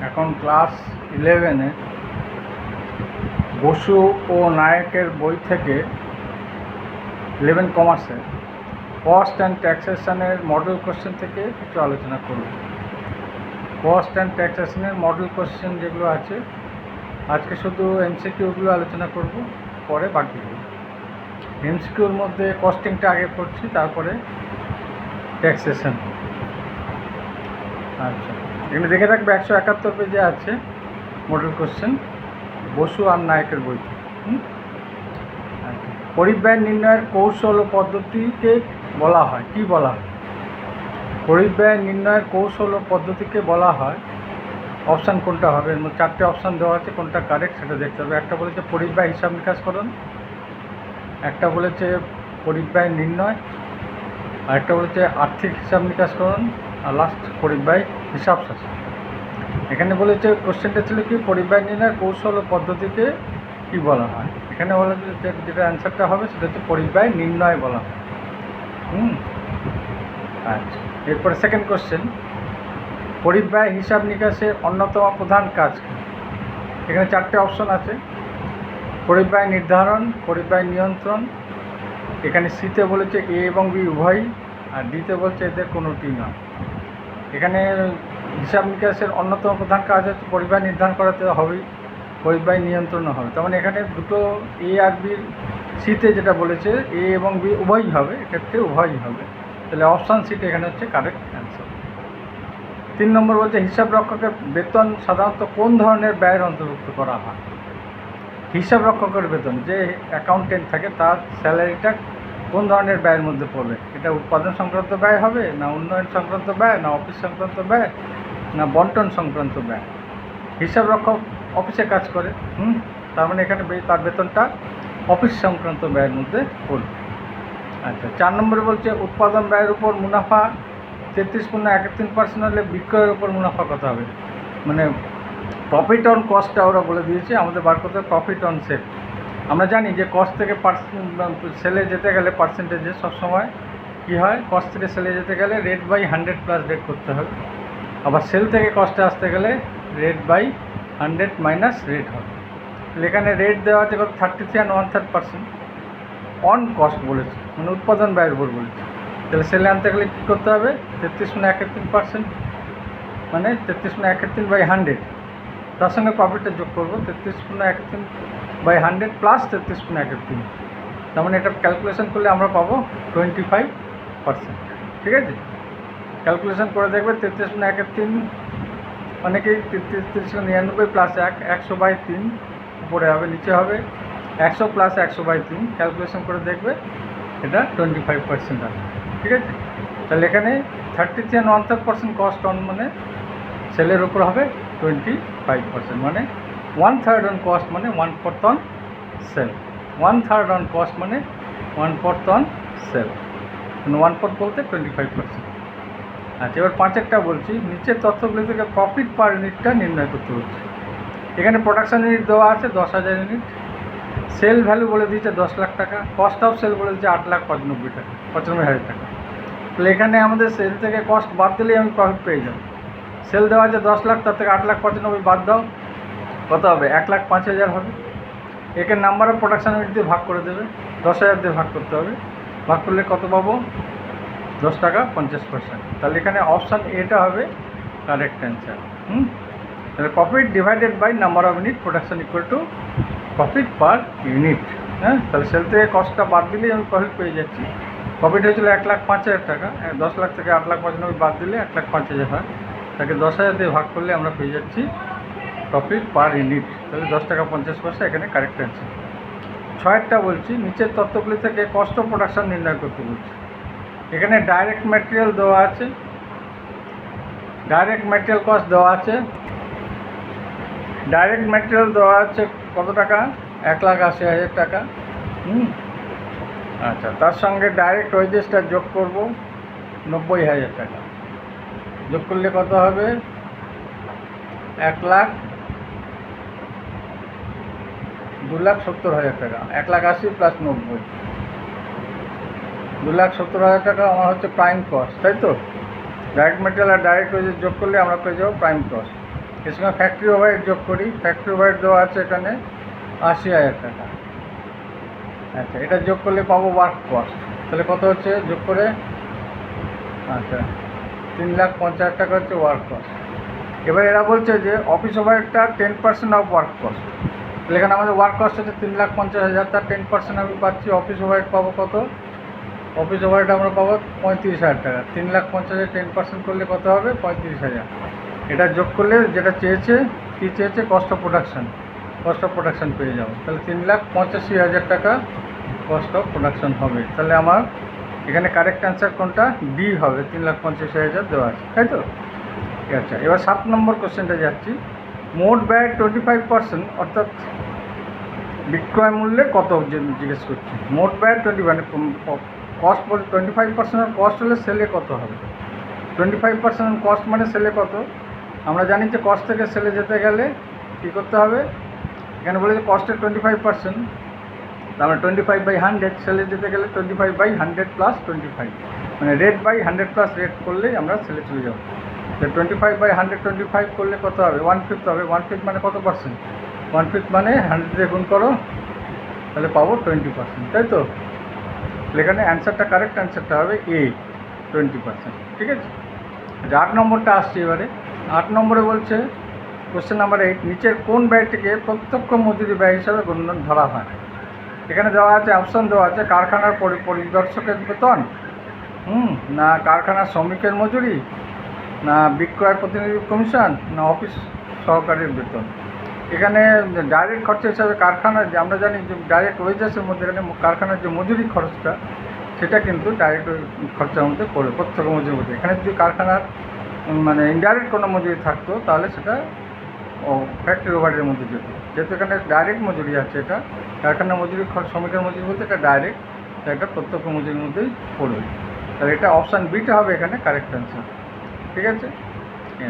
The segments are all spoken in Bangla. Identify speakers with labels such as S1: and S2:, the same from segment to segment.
S1: এখন ক্লাস 11-এ বসু ও নায়কের বই থেকে 11 কমার্সে কস্ট অ্যান্ড ট্যাক্সেশনের মডেল কোশ্চেন থেকে কিছু আলোচনা করব। কস্ট অ্যান্ড ট্যাক্সেশনের মডেল কোশ্চেন যেগুলো আছে আজকে শুধু এমসিকিউগুলো আলোচনা করব, পরে বাকিগুলো। এমসিকিউর মধ্যে কস্টিংটা আগে করছি, তারপরে ট্যাক্সেশন। আচ্ছা, এখানে দেখে রাখবে 171 পেজে আছে মডেল কোশ্চেন, বসু আর নায়কের বই। পরিব্যয় নির্ণয়ের কৌশল ও পদ্ধতিকে বলা হয়, কি বলা হয়? পরিব্যয় নির্ণয়ের কৌশল ও পদ্ধতিকে বলা হয়, অপশান কোনটা হবে? এর মধ্যে 4টে অপশান দেওয়া আছে, কোনটা কারেক্ট সেটা দেখতে হবে। একটা বলেছে পরিব্যয় হিসাব নিকাশকরণ, একটা বলেছে পরিব্যয় নির্ণয়, আর একটা বলেছে আর্থিক হিসাব নিকাশকরণ, আর লাস্ট পরিব্যয় হিসাব শাস্ত্র। এখানে বলেছে কোশ্চেনটা ছিল কি, পরিব্যয় নির্ণয়ের কৌশল ও পদ্ধতিকে কি বলা হয়। এখানে বলা যেটা অ্যান্সারটা হবে সেটা হচ্ছে পরিব্যয় নির্ণয় বলা হয়। আচ্ছা, এরপরে সেকেন্ড কোশ্চেন, পরিব্যয় হিসাব নিকাশের অন্যতম প্রধান কাজ। এখানে 4টে অপশন আছে, পরিব্যয় নির্ধারণ, পরিব্যয় নিয়ন্ত্রণ। এখানে সিতে বলেছে এ এবং বি উভয়ই, আর ডিতে বলছে এদের কোনোটি নয়। এখানে হিসাব নিকাশের অন্যতম প্রধান কাজ হচ্ছে পরিব্যয় নির্ধারণ করাতে হবেই, পরিব্যয় নিয়ন্ত্রণও হবে। তার মানে এখানে দুটো এ আর বির, সিতে যেটা বলেছে এ এবং বি উভয়ই হবে, এক্ষেত্রে উভয়ই হবে। তাহলে অপশান সিতে এখানে হচ্ছে কারেক্ট অ্যান্সার। 3 নম্বর বলছে হিসাব রক্ষকের বেতন সাধারণত কোন ধরনের ব্যয়ের অন্তর্ভুক্ত করা হয়? হিসাব রক্ষকের বেতন, যে অ্যাকাউন্টেন্ট থাকে তার স্যালারিটা কোন ধরনের ব্যয়ের মধ্যে পড়বে? এটা উৎপাদন সংক্রান্ত ব্যয় হবে, না উন্নয়ন সংক্রান্ত ব্যয়, না অফিস সংক্রান্ত ব্যয়, না বন্টন সংক্রান্ত ব্যয়? হিসাব রক্ষক অফিসে কাজ করে, তার মানে এখানে তার বেতনটা অফিস সংক্রান্ত ব্যয়ের মধ্যে পড়বে। আচ্ছা, 4 নম্বরে বলছে উৎপাদন ব্যয়ের উপর মুনাফা 33.31% হলে বিক্রয়ের উপর মুনাফা কত হবে? মানে প্রফিট অন কস্টটা ওরা বলে দিয়েছে, আমাদের বার করতে হবে প্রফিট অন সেল। আমরা জানি যে কস্ট থেকে সেলে যেতে গেলে পার্সেন্টেজে সবসময় কী হয়, কস্ট থেকে সেলে যেতে গেলে রেট বাই 100 প্লাস রেট করতে হবে, আবার সেল থেকে কস্টে আসতে গেলে রেট বাই 100 মাইনাস রেট হবে। এখানে রেট দেওয়া আছে কত, 33 and 1/3% অন কস্ট বলেছে, মানে উৎপাদন ব্যয়ের উপর বলেছে। তাহলে সেলে আনতে গেলে কী করতে হবে, 33.31%, মানে 33.31/100, তার সঙ্গে প্রফিটটা যোগ করবো 33.31/100 প্লাস 33.31। তার মানে এটা ক্যালকুলেশন করলে আমরা পাবো 25%। ঠিক আছে, ক্যালকুলেশন করে দেখবে 33.31 মানে কি 3399 প্লাস 100/3 উপরে হবে, নিচে হবে 100 প্লাস 100/3, ক্যালকুলেশন করে দেখবে এটা 25% আসবে। ঠিক আছে, তাহলে এখানে 33 and 1/3% কস্ট অন মানে সেলের উপর হবে 25%, মানে 1/3 অন কস্ট মানে 1/4 অন সেল, 1/3 অন কস্ট মানে 1/4 অন সেল, মানে 1/4 বলতে 25%। আচ্ছা, এবার 5-একটা বলছি, নিচের তথ্যগুলি থেকে প্রফিট পার ইউনিটটা নির্ণয় করতে হচ্ছে। এখানে প্রোডাকশান ইউনিট দেওয়া আছে 10,000 ইউনিট, সেল ভ্যালু বলে দিয়েছে 10 লাখ টাকা, কস্ট অফ সেল বলে দিয়েছে 8,95,000 টাকা। তাহলে এখানে আমাদের সেল থেকে কস্ট বাদ দিলেই আমি প্রফিট পেয়ে যাব। সেল দেওয়া আছে 10 লাখ, তার থেকে 8,95,000 বাদ দাও, কত হবে? 1,05,000 হবে। একে নাম্বার অফ প্রোডাকশান ইউনিট দিয়ে ভাগ করে দেবে, 10,000 দিয়ে ভাগ করতে হবে, ভাগ করলে কত পাবো? 10 টাকা 50%। তাহলে এখানে অপশান এটা হবে কারেক্ট অ্যান্সার। তাহলে profit divided by number of unit production equal to profit per unit. তাহলে সেল থেকে কস্টটা বাদ দিলেই আমি প্রফিট পেয়ে যাচ্ছি। প্রফিট হয়েছিল 1,05,000 টাকা, 10 লাখ থেকে 8,95,000 বাদ দিলে 1,05,000 হয়, তাকে 10,000 দিয়ে ভাগ করলে আমরা পেয়ে যাচ্ছি প্রফিট পার ইউনিট। তাহলে 10 টাকা 50 এখানে কারেক্ট অ্যান্সার। 6-টা বলছি, নিচের তথ্যগুলি থেকে কস্ট অফ প্রোডাকশান নির্ণয় করতে বলছি। এখানে ডাইরেক্ট ম্যাটেরিয়াল দেওয়া আছে, ডাইরেক্ট ম্যাটেরিয়াল কস্ট দেওয়া আছে, ডাইরেক্ট ম্যাটেরিয়াল দেওয়া আছে কত টাকা? 1,80,000 টাকা। আচ্ছা, তার সঙ্গে ডাইরেক্ট ওয়েজেসটা যোগ করব 90,000 টাকা, যোগ করলে কত হবে? 2,70,000 টাকা। 1,80,000 প্লাস 90, 2,70,000 টাকা আমার হচ্ছে প্রাইম কস্ট, তাই তো? ডাইরেক্ট ম্যাটেরিয়াল আর ডাইরেক্ট ওয়েজেস যোগ করলে আমরা পেয়ে যাবো প্রাইম কস্ট। এর সঙ্গে ফ্যাক্টরি ওভারহেড যোগ করি। ফ্যাক্টরি ওভারহেড দেওয়া আছে এখানে 80,000 টাকা। আচ্ছা, এটা যোগ করলে পাবো ওয়ার্ক কস্ট। তাহলে কত হচ্ছে যোগ করে? আচ্ছা, 3,50,000 টাকা হচ্ছে ওয়ার্ক কস্ট। এবার এরা বলছে যে অফিস ওভারহেডটা 10% অফ ওয়ার্ক কস্ট। তাহলে এখানে আমাদের ওয়ার্ক কস্ট হচ্ছে 3,50,000, তার 10% আমি পাচ্ছি অফিস ওভারহেড পাবো কত? অফিস ওভারহেড আমরা পাবো 35,000 টাকা। 3,50,000 10% করলে কত হবে? 35,000। এটা যোগ করলে যেটা চেয়েছে, কী চেয়েছে? Cost of production. Cost of production পেয়ে যাবো। তাহলে 3,85,000 টাকা কস্ট অফ প্রোডাকশান হবে। তাহলে আমার এখানে কারেক্ট অ্যান্সার কোনটা? ডি হবে, 3,85,000 দেওয়া আছে, তাই তো? আচ্ছা, এবার 7 নম্বর কোশ্চেনটা যাচ্ছি। মোট ব্যয় 25%, অর্থাৎ বিক্রয় মূল্যে কত জিজ্ঞেস করছি। মোট ব্যয় 20, মানে কস্ট বলতে 25% কস্ট হলে সেলে কত হবে? 25% কস্ট মানে সেলে কত? আমরা জানি যে কস্ট থেকে সেলে যেতে গেলে কী করতে হবে? এখানে বলে যে কস্টের 25%, তার মানে 25/100, সেলে যেতে গেলে 25/100 + 25, মানে রেট বাই 100 প্লাস রেট করলেই আমরা সেলে চলে যাবো। তো 25/100 25 করলে কত হবে? 1/5 হবে। 1/5 মানে কত পার্সেন্ট? 1/5 মানে 100 দিয়ে গুণ করো, তাহলে পাবো 20%, তাই তো? এখানে অ্যান্সারটা, কারেক্ট অ্যান্সারটা হবে এ, 20%। ঠিক আছে। 8 নম্বরটা আসছে এবারে। 8 নম্বরে বলছে কোশ্চেন নাম্বার 8, নিচের কোন ব্যয়টিকে প্রত্যক্ষ মজুরি ব্যয় হিসাবে গণ্য ধরা হয়? এখানে দেওয়া আছে, অপশান দেওয়া আছে, কারখানার পরিদর্শকের বেতন, না কারখানার শ্রমিকের মজুরি, না বিক্রয় প্রতিনিধি কমিশন, না অফিস সহকারীর বেতন। এখানে ডাইরেক্ট খরচা হিসাবে কারখানার, যে আমরা জানি যে ডাইরেক্ট ওয়েজেসের মধ্যে এখানে কারখানার যে মজুরি খরচটা, সেটা কিন্তু ডাইরেক্ট খরচার মধ্যে পড়ে, প্রত্যক্ষ মজুরির মধ্যে। এখানে যদি কারখানার মানে ইনডাইরেক্ট কোনো মজুরি থাকতো তাহলে সেটা ফ্যাক্টরি ওভারহেডের মধ্যে যেত। যেহেতু এখানে ডাইরেক্ট মজুরি আছে, এটা কারখানার মজুরি, শ্রমিকের মজুরি বলতে এটা ডাইরেক্ট, এটা প্রত্যক্ষ মজুরির মধ্যেই পড়বে। তাহলে এটা অপশান বিটা হবে এখানে কারেক্ট অ্যান্সার। ঠিক আছে।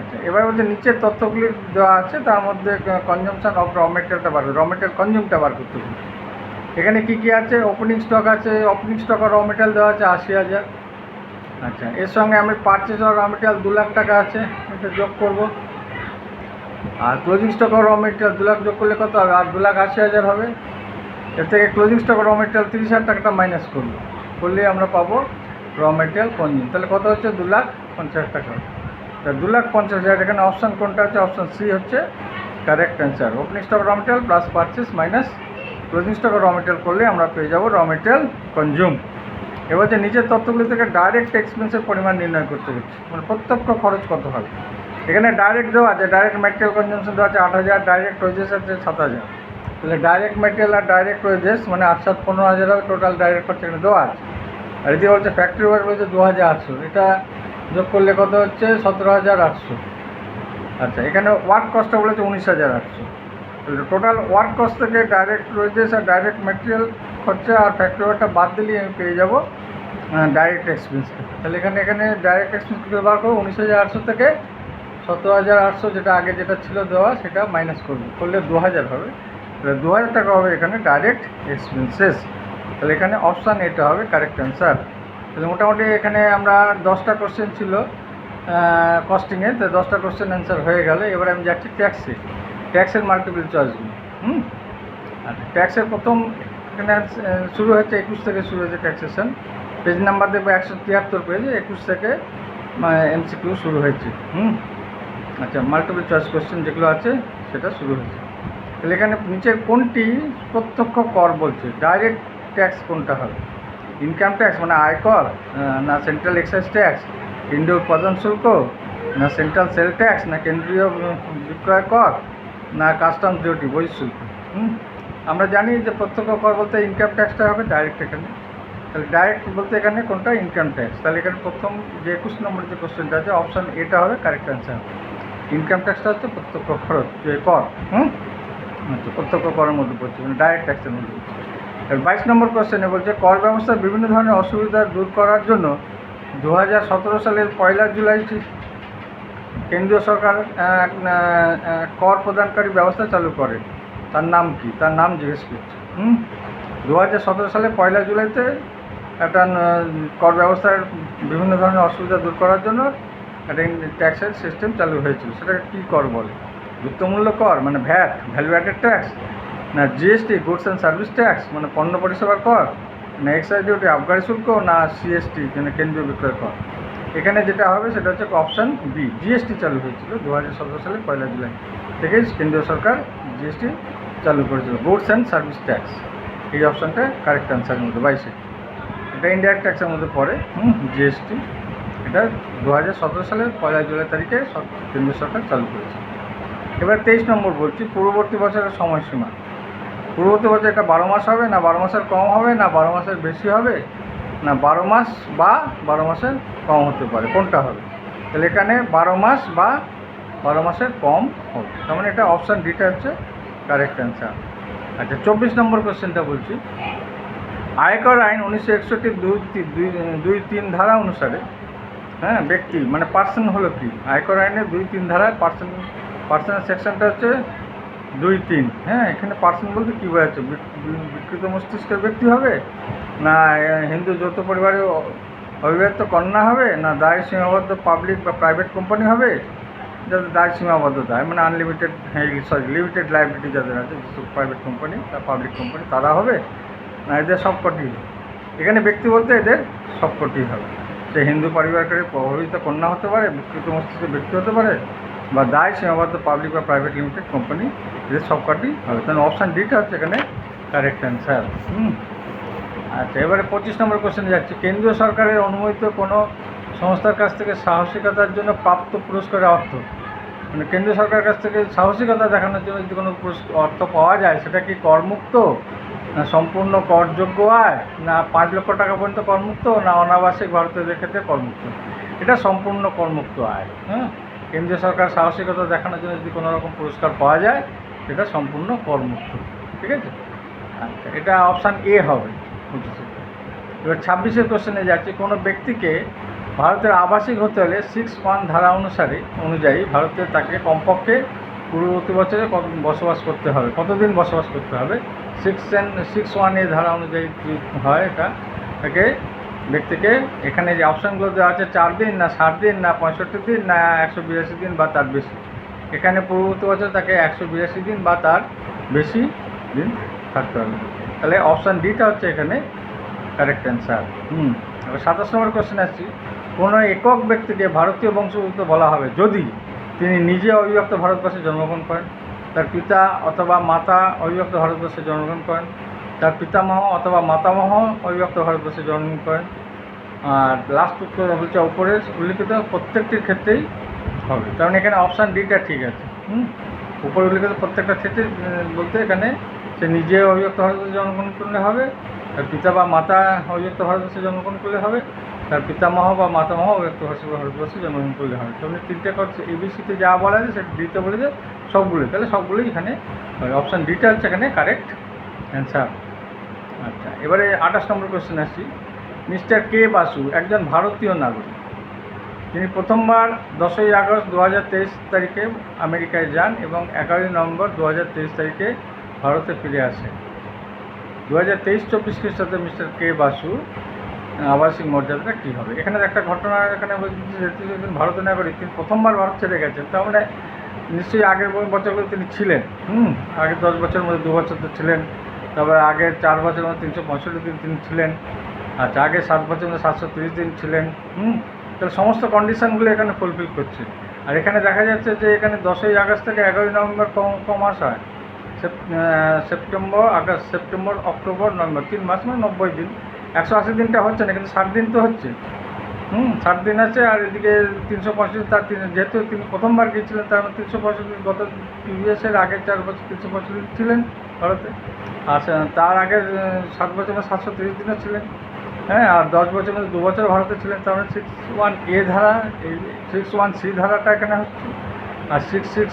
S1: আচ্ছা, এবার বলছে নিচের তথ্যগুলি দেওয়া আছে, তার মধ্যে কনজামশন অফ র মেটেরিয়ালটা বার করতে, র মেটেরিয়াল কনজিউমটা বার করতে হবে। এখানে কী কী আছে? ওপেনিং স্টক আছে, ওপেনিং স্টক আর র মেটেরিয়াল দেওয়া আছে 80,000। আচ্ছা, এর সঙ্গে আমি purchase of raw material 2 lakh টাকা আছে, এটা যোগ করব। আর closing stock of raw material 2 lakh যোগ করলে কত হবে? আর 2,80,000 হবে। এর থেকে closing stock of raw material 30,000 টাকাটা মাইনাস করবো, করলে আমরা পাবো র মেটেরিয়াল কনজিউম। তাহলে কত হচ্ছে? 2,50,000 টাকা। 2,50,000, এখানে অপশান কোনটা আছে? অপশান সি হচ্ছে কারেক্ট অ্যান্সার। ওপেনিং স্টক র material plus purchase minus closing stock র মেটেরিয়াল করলে আমরা পেয়ে যাবো র মেটেরিয়াল কনজিউম। এবার যে নিচের তথ্যগুলি থেকে ডাইরেক্ট এক্সপেন্সের পরিমাণ নির্ণয় করতে হচ্ছে, মানে প্রত্যক্ষ খরচ কত হবে। এখানে ডাইরেক্ট দেওয়া আছে, ডাইরেক্ট ম্যাটেরিয়াল কনজামশন দেওয়া আছে 8,000, ডাইরেক্ট ওয়েজেস আছে 7,000। তাহলে ডাইরেক্ট ম্যাটেরিয়াল আর ডাইরেক্ট ওয়েজেস মানে 8 7 15,000 হবে টোটাল ডাইরেক্ট খরচ, এখানে দেওয়া আছে। আর এদিকে বলছে ফ্যাক্টরি ওভার বলছে 2,800, এটা যোগ করলে কত হচ্ছে? 17,800। আচ্ছা, এখানে ওয়ার্ক কস্টটা বলেছে 19,800। টোটাল ওয়ার্ক কস্ট থেকে ডাইরেক্ট ওয়েজেস আর ডাইরেক্ট ম্যাটেরিয়াল খরচা আর ফ্যাক্টরি ওভারটা বাদ দিলেই আমি পেয়ে যাবো ডাইরেক্ট এক্সপেন্স। তাহলে এখানে ডাইরেক্ট এক্সপেন্স কী বার করবো? 19,800 থেকে 17,800 যেটা আগে যেটা ছিল দেওয়া, সেটা মাইনাস করবো, করলে 2,000 হবে। তাহলে 2,000 টাকা হবে এখানে ডাইরেক্ট এক্সপেন্সেস। তাহলে এখানে অপশান এটা হবে কারেক্ট অ্যান্সার। তাহলে মোটামুটি এখানে আমরা 10টা কোশ্চেন ছিল কস্টিংয়ে, তো 10টা কোশ্চেন অ্যান্সার হয়ে গেল। এবারে আমি যাচ্ছি ট্যাক্সে, ট্যাক্সের মাল্টিপল চয়েসগুলো। আচ্ছা, ট্যাক্সের প্রথম এখানে শুরু হচ্ছে 21 থেকে শুরু হয়েছে ট্যাক্সেশন। পেজ নাম্বার দেখবো 173 পেজে 21 থেকে এমসিকিউ শুরু হয়েছে। আচ্ছা, মাল্টিপল চয়েস কোশ্চেন যেগুলো আছে সেটা শুরু হয়েছে। তাহলে এখানে নিচের কোনটি প্রত্যক্ষ কর বলছে? ডাইরেক্ট ট্যাক্স কোনটা হবে? ইনকাম ট্যাক্স মানে আয়কর, না সেন্ট্রাল এক্সাইজ ট্যাক্স, কেন্দ্রীয় উৎপাদন শুল্ক, না সেন্ট্রাল সেল ট্যাক্স, না কেন্দ্রীয় বিক্রয় কর, না কাস্টমস ডিউটি বহিঃশুল্ক। আমরা জানি যে প্রত্যক্ষ কর বলতে ইনকাম ট্যাক্সটা হবে ডাইরেক্ট এখানে। তাহলে ডাইরেক্ট বলতে এখানে কোনটা? Income tax. তাহলে এখানে প্রথম যে 21 নম্বর যে কোশ্চেনটা আছে অপশান এটা হবে কারেক্ট অ্যান্সার। ইনকাম ট্যাক্সটা হচ্ছে প্রত্যক্ষ খরচ, যে কর, আচ্ছা, প্রত্যক্ষ করের মধ্যে পড়ছে, মানে ডাইরেক্ট ট্যাক্সের মধ্যে পড়ছে। 22 নম্বর কোশ্চেনে বলছে কর ব্যবস্থার বিভিন্ন ধরনের অসুবিধা দূর করার জন্য 2017 সালের 1 জুলাই কেন্দ্রীয় সরকার কর প্রদানকারী ব্যবস্থা চালু করে, তার নাম কি? তার নাম জিজ্ঞেস করছে। 2017 সালে 1 জুলাইতে একটা কর ব্যবস্থার বিভিন্ন ধরনের অসুবিধা দূর করার জন্য একটা ট্যাক্সের সিস্টেম চালু হয়েছিল, সেটাকে কী কর বলে? যুক্তমূল্য কর মানে ভ্যাট, ভ্যালু অ্যাডেড ট্যাক্স, না GST, goods and service tax মানে পণ্য পরিষেবার কর, না এক্সাইজ ডিউটি আবগারি শুল্ক, না সিএসটি মানে কেন্দ্রীয় বিক্রয় কর। এখানে যেটা হবে সেটা হচ্ছে অপশান বি, জিএসটি চালু হয়েছিল 2017 সালের 1 জুলাই থেকে কেন্দ্রীয় সরকার জিএসটি চালু করেছিল, গুডস অ্যান্ড সার্ভিস ট্যাক্স। এই অপশানটা কারেক্ট অ্যান্সারের মধ্যে 22। এটা ইনডাইরেক্ট ট্যাক্সের মধ্যে পড়ে জিএসটি। এটা 2017 সালের 1 জুলাই তারিখে কেন্দ্রীয় সরকার চালু করেছে। এবার 23 নম্বর বলছি, পূর্ববর্তী বছরের সময়সীমা। পূর্ববর্তী বছর এটা 12 মাস হবে, না 12 মাসের কম হবে, না 12 মাসের বেশি হবে, না 12 মাস বা 12 মাসের কম হতে পারে, কোনটা হবে? তাহলে এখানে 12 মাস বা 12 মাসের কম হবে, তার মানে এটা অপশান ডিটা হচ্ছে কারেক্ট অ্যান্সার। আচ্ছা 24 নম্বর কোশ্চেনটা বলছি, আয়কর আইন 1961 2-3 ধারা অনুসারে ব্যক্তি মানে পার্সন হলো কি? আয়কর আইনের 2-3 ধারায় পার্সনের সেকশনটা হচ্ছে 2-3। এখানে পার্সন বলতে কী বোঝাচ্ছে? বিকৃত মস্তিষ্কের ব্যক্তি হবে, না হিন্দু যৌথ পরিবারে অবিবাহিত কন্যা হবে, না দায় সীমাবদ্ধ পাবলিক বা প্রাইভেট কোম্পানি হবে যাদের দায় সীমাবদ্ধ দায় মানে আনলিমিটেড লিমিটেড লাইবিলিটি যাদের আছে, প্রাইভেট কোম্পানি বা পাবলিক কোম্পানি তারা হবে, না এদের সবকটি? এখানে ব্যক্তি বলতে এদের সবকটি হবে। সে হিন্দু পরিবারকে প্রভাবিত কন্যা হতে পারে, বিকৃত মস্তিষ্কের ব্যক্তি হতে পারে, বা দায় সীমাবদ্ধ পাবলিক বা প্রাইভেট লিমিটেড কোম্পানি, এদের সবকটি হবে। তাহলে অপশান ডিটা হচ্ছে এখানে কারেক্ট অ্যান্সার। আচ্ছা এবারে 25 নম্বর কোশ্চেনে যাচ্ছি, কেন্দ্রীয় সরকারের অনুমোদিত কোনো সংস্থার কাছ থেকে সাহসিকতার জন্য প্রাপ্ত পুরস্কারের অর্থ, মানে কেন্দ্রীয় সরকারের কাছ থেকে সাহসিকতা দেখানোর জন্য যদি কোনো অর্থ পাওয়া যায় সেটা কি করমুক্ত, না সম্পূর্ণ করযোগ্য আয়, না 5 লক্ষ টাকা পর্যন্ত করমুক্ত, না অনাবাসিক ভারতীয়দের ক্ষেত্রে করমুক্ত? এটা সম্পূর্ণ করমুক্ত আয়। কেন্দ্রীয় সরকার সাহসিকতা দেখানোর জন্য যদি কোনো রকম পুরস্কার পাওয়া যায় সেটা সম্পূর্ণ করমুক্ত। ঠিক আছে, আচ্ছা এটা অপশান এ হবে। এবার 26 কোশ্চেনে যাচ্ছি, কোনো ব্যক্তিকে ভারতের আবাসিক হতে হলে 6(1) ধারা অনুযায়ী ভারতে তাকে কমপক্ষে পূর্ববর্তী বছরে বসবাস করতে হবে। কতদিন বসবাস করতে হবে? 6(1) ধারা অনুযায়ী হয় এটা, তাকে ব্যক্তিকে এখানে যে অপশানগুলো দেওয়া আছে 4 দিন, না 60 দিন, না 65 দিন, না 182 দিন বা তার বেশি। এখানে পূর্ববর্তী বছর তাকে 182 দিন বা তার বেশি দিন থাকতে হবে। তাহলে অপশান ডিটা হচ্ছে এখানে কারেক্ট অ্যান্সার। এবার 27 নম্বর কোশ্চেন আসছি, কোনো একক ব্যক্তিকে ভারতীয় বংশোদ্ভূত বলা হবে যদি তিনি নিজে অবিভক্ত ভারতবর্ষে জন্মগ্রহণ করেন, তার পিতা অথবা মাতা অবিভক্ত ভারতবর্ষে জন্মগ্রহণ করেন, তার পিতামহ অথবা মাতামহ অবিভক্ত ভারতবর্ষে জন্মগ্রহণ করেন। আর লাস্ট উত্তর হচ্ছে উপরে উল্লিখিত প্রত্যেকটির ক্ষেত্রেই হবে, কারণ এখানে অপশান ডিটা ঠিক আছে। উপরে উল্লিখিত প্রত্যেকটা ক্ষেত্রে বলতে এখানে সে নিজে অবিভক্ত ভারতবর্ষে জন্মগ্রহণ করলে হবে, তার পিতা বা মাতা অবিভক্ত ভারতবর্ষে জন্মগ্রহণ করলে হবে, তার পিতামহ বা মাতামহ অবিভক্ত ভারতবর্ষে জন্মগ্রহণ করলে হবে। তাহলে 3টে কথা এবিসিতে যা বলা আছে সেটা ডিতে বলে যে সবগুলো, তাহলে সবগুলোই এখানে অপশান ডিটা হচ্ছে এখানে কারেক্ট অ্যান্সার। আচ্ছা এবারে 28 নম্বর কোশ্চেন আসছি, মিস্টার কে বাসু একজন ভারতীয় নাগরিক। তিনি প্রথমবার 10ই আগস্ট 2023 তারিখে আমেরিকায় যান এবং 11ই নভেম্বর 2023 তারিখে ভারতে ফিরে আসেন। 2023-24 খ্রিস্টাব্দে মিস্টার কে বাসু আবাসিক মর্যাদাটা কী হবে? এখানে একটা ঘটনা এখানে বলছেন ভারতীয় নাগরিক, তিনি প্রথমবার ভারত ছেড়ে গেছেন, তার মানে নিশ্চয়ই আগের বছরগুলো তিনি ছিলেন। আগের 10 বছরের মধ্যে 2 বছর তো ছিলেন, তারপরে আগের 4 বছরের মধ্যে 365 দিন তিনি ছিলেন। আচ্ছা আগের 7 বছরের মধ্যে 730 দিন ছিলেন। তাহলে সমস্ত কন্ডিশানগুলো এখানে ফুলফিল করছে। আর এখানে দেখা যাচ্ছে যে এখানে 10ই আগস্ট থেকে 11ই নভেম্বর কমাস হয়, সেপ্টেম্বর, অক্টোবর, নভেম্বর 3 মাস মানে 90 দিন। 180 দিনটা হচ্ছে না, কিন্তু 60 দিন তো হচ্ছে। 60 দিন আছে, আর এদিকে 365 তার যেহেতু তিনি প্রথমবার গিয়েছিলেন তার 365 দিন, গত প্রিভিয়াসের আগের 4 বছর 365 দিন ছিলেন ভারতে। আচ্ছা তার আগের 7 বছর 730 দিনও ছিলেন। আর 10 বছরের মধ্যে 2 বছর ভারতে ছিলেন, তার মানে 61A ধারা, এই 61C ধারাটা এখানে হচ্ছে। আর 66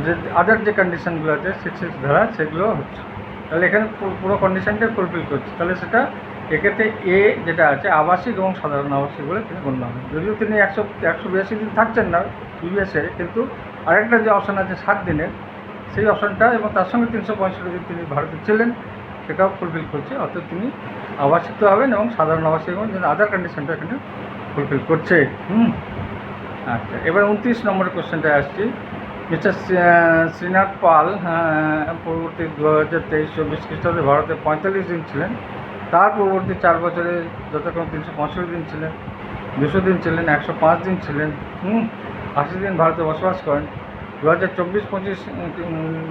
S1: যে আদার যে কন্ডিশনগুলো আছে 66 ধারা সেগুলো হচ্ছে। তাহলে এখানে পুরো কন্ডিশনটাই ফুলফিল করছে, তাহলে সেটা এক্ষেত্রে এ যেটা আছে আবাসিক এবং সাধারণ আবাসিক বলে তিনি গণ্য হবে। যদিও তিনি 182 দিন থাকছেন না প্রিভিয়াসে, কিন্তু আরেকটা যে অপশান আছে 60 দিনের, সেই অপশানটা এবং তার সঙ্গে 365 দিন তিনি ভারতে ছিলেন সেটাও ফুলফিল করছে। অর্থাৎ তিনি আবাসিক হবেন এবং সাধারণ আবাসিক হবেন, যেন আদার কন্ডিশনটা এখানে ফুলফিল করছে। আচ্ছা এবার 29 নম্বরের কোশ্চেনটায় আসছি, মিস্টার শ্রীনাথ পাল পূর্ববর্তী 2023-24 খ্রিস্টাব্দে ভারতে 45 দিন ছিলেন। তার পূর্ববর্তী 4 বছরে যথাক্রমে 365 দিন ছিলেন, 200 দিন ছিলেন, 105 দিন ছিলেন, 80 দিন ভারতে বসবাস করেন। 2024-25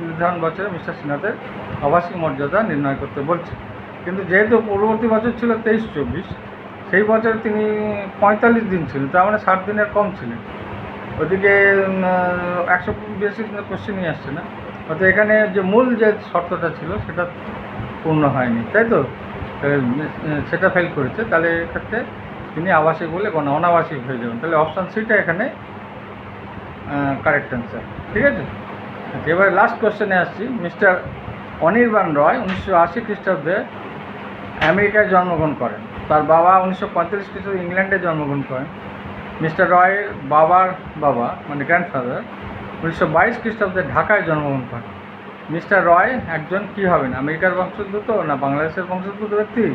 S1: নির্ধারণ বছরে মিস্টার শ্রীনাথের আবাসিক মর্যাদা নির্ণয় করতে বলছে। কিন্তু যেহেতু পূর্ববর্তী বছর ছিল 23-24, সেই বছরে তিনি 45 দিন ছিলেন, তার মানে 60 দিনের কম ছিলেন। ওদিকে 100 বেশি কোশ্চেন নিয়ে আসছে না, অর্থাৎ এখানে যে মূল যে শর্তটা ছিল সেটা পূর্ণ হয়নি, তাই তো? সেটা ফেল করেছে, তাহলে এক্ষেত্রে তিনি আবাসিক বলে অনাবাসিক হয়ে যাবেন। তাহলে অপশান সিটা এখানে কারেক্ট অ্যান্সার। ঠিক আছে, আচ্ছা, এবারে লাস্ট কোশ্চেনে আসছি। মিস্টার অনির্বাণ রয় 1980 খ্রিস্টাব্দে আমেরিকায় জন্মগ্রহণ করেন। তার বাবা 1945 খ্রিস্টাব্দে ইংল্যান্ডে জন্মগ্রহণ করেন। মিস্টার রয়ের বাবার বাবা মানে গ্র্যান্ডফাদার 1922 খ্রিস্টাব্দে ঢাকায় জন্মগ্রহণ করেন। মিস্টার রয় একজন কী হবেন? আমেরিকার বংশোদ্ভূত, না বাংলাদেশের বংশোদ্ভূত ব্যক্তি,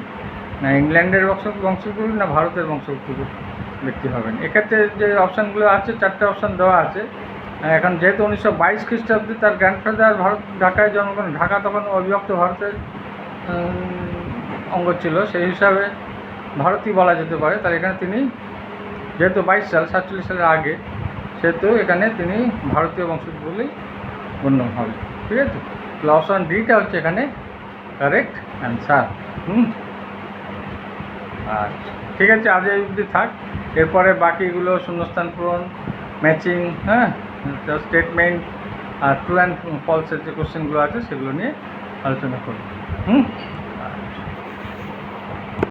S1: না ইংল্যান্ডের বংশোদ্ভূত, না ভারতের বংশোদ্ভূত ব্যক্তি হবেন? এক্ষেত্রে যে অপশানগুলো আছে, 4টে অপশান দেওয়া আছে। এখন যেহেতু 1922 খ্রিস্টাব্দে তার গ্র্যান্ডফাদার ঢাকায় জন্মগ্রহণ, ঢাকা তখন অবিভক্ত ভারতের অঙ্গ ছিল, সেই হিসাবে ভারতই বলা যেতে পারে। তার এখানে তিনি যেহেতু 22 সাল 47 সালের আগে, সেহেতু এখানে তিনি ভারতীয় বংশোদ্ভূত বলেই গণ্য হবে। ঠিক আছে, তাহলে অপশান ডিটা হচ্ছে এখানে কারেক্ট অ্যান্সার। আচ্ছা, ঠিক আছে, আজ এই অবধি থাক। এরপরে বাকিগুলো শূন্যস্থান পূরণ, ম্যাচিং, স্টেটমেন্ট আর ট্রু অ্যান্ড ফলসের যে কোশ্চেনগুলো আছে সেগুলো নিয়ে আলোচনা করব।